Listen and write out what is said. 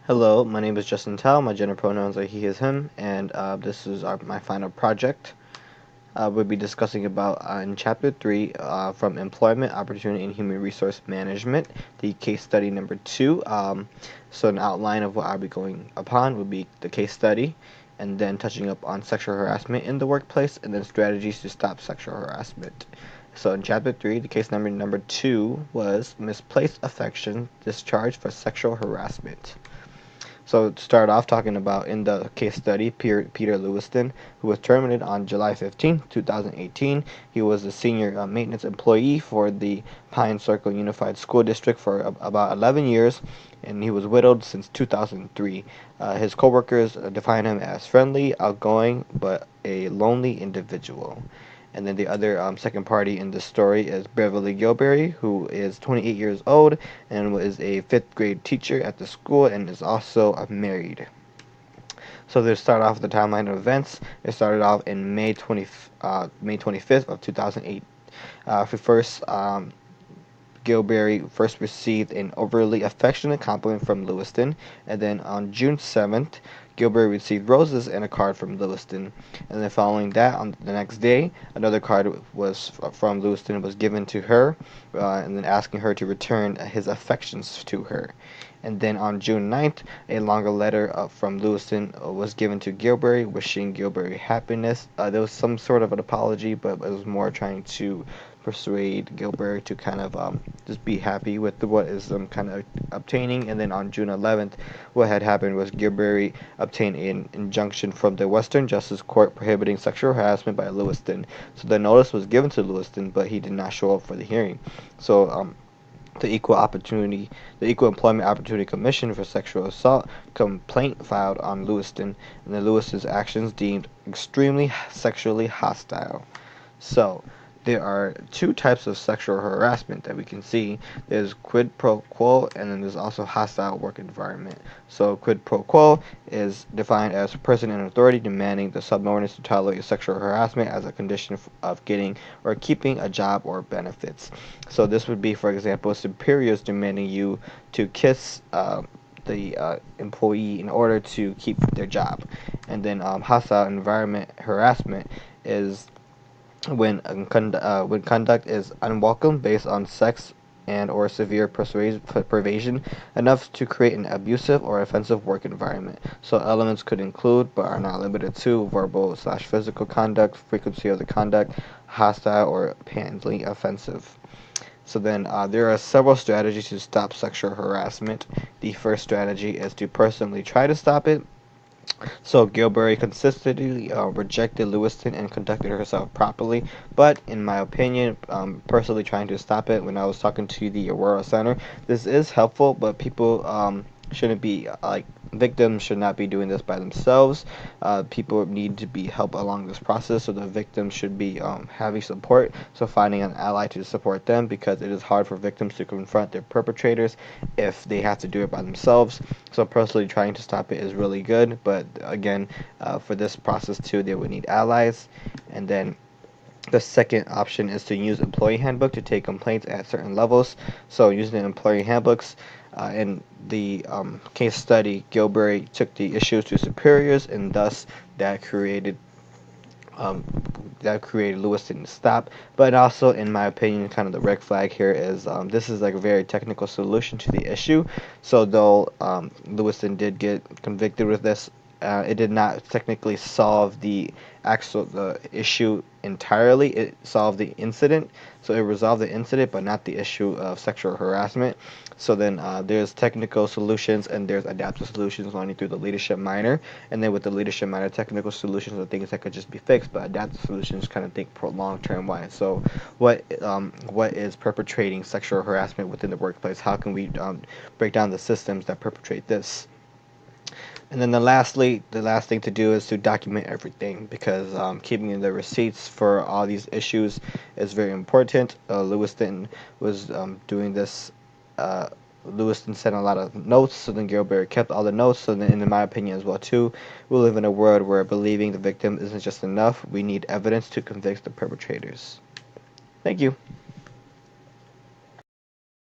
Hello, my name is Justin Tao. My gender pronouns are he, his, him, and this is my final project. We'll be discussing about in Chapter 3 from Employment, Opportunity, and Human Resource Management, the case study number 2. So an outline of what I'll be going upon would be the case study, and then touching up on sexual harassment in the workplace, and then strategies to stop sexual harassment. So in Chapter 3, the case number 2 was misplaced affection discharged for sexual harassment. So to start off talking about in the case study, Peter Lewiston, who was terminated on July 15, 2018. He was a senior maintenance employee for the Pine Circle Unified School District for about 11 years, and he was widowed since 2003. His coworkers define him as friendly, outgoing, but a lonely individual. And then the other second party in this story is Beverly Gilberry, who is 28 years old and was a fifth grade teacher at the school and is also married. So to start off the timeline of events, it started off in May 25th of 2008. Gilberry first received an overly affectionate compliment from Lewiston, and then on June 7th, Gilberry received roses and a card from Lewiston. And then following that, on the next day, another card was from Lewiston was given to her, and then asking her to return his affections to her. And then on June 9th, a longer letter from Lewiston was given to Gilberry, wishing Gilberry happiness. There was some sort of an apology, but it was more trying to persuade Gilbert to kind of just be happy with what is kind of obtaining. And then on June 11th, what had happened was Gilbert obtained an injunction from the Western Justice Court prohibiting sexual harassment by Lewiston. So the notice was given to Lewiston, but he did not show up for the hearing. So the Equal Employment Opportunity Commission for Sexual Assault complaint filed on Lewiston, and the Lewiston's actions deemed extremely sexually hostile. So there are two types of sexual harassment that we can see. There's quid pro quo, and then there's also hostile work environment. So quid pro quo is defined as a person in authority demanding the subordinates to tolerate sexual harassment as a condition of getting or keeping a job or benefits. So this would be, for example, superiors demanding you to kiss the employee in order to keep their job. And then hostile environment harassment is when conduct is unwelcome based on sex and or severe pervasion enough to create an abusive or offensive work environment. So elements could include, but are not limited to, verbal/physical conduct, frequency of the conduct, hostile or patently offensive. So then there are several strategies to stop sexual harassment. The first strategy is to personally try to stop it. So Gilberry consistently rejected Lewiston and conducted herself properly, but in my opinion, personally trying to stop it when I was talking to the Aurora Center, this is helpful, but people shouldn't be victims should not be doing this by themselves. People need to be helped along this process, so the victims should be having support. So finding an ally to support them, because it is hard for victims to confront their perpetrators if they have to do it by themselves. So personally, trying to stop it is really good, but again, for this process too, they would need allies. And then the second option is to use employee handbook to take complaints at certain levels. So using the employee handbooks, in the case study, Gilberry took the issues to superiors, and thus that created Lewiston to stop. But also, in my opinion, kind of the red flag here is this is like a very technical solution to the issue. So though Lewiston did get convicted with this, it did not technically solve the issue entirely. It solved the incident, so it resolved the incident, but not the issue of sexual harassment. So then there's technical solutions and there's adaptive solutions running through the leadership minor, and then with the leadership minor, technical solutions are things that could just be fixed, but adaptive solutions kind of think long term wise. So what is perpetrating sexual harassment within the workplace? How can we break down the systems that perpetrate this? And then the last thing to do is to document everything, because keeping the receipts for all these issues is very important. Lewiston was doing this. Lewiston sent a lot of notes, so then Gilbert kept all the notes. So then, in my opinion as well too, we live in a world where believing the victim isn't just enough. We need evidence to convict the perpetrators. Thank you.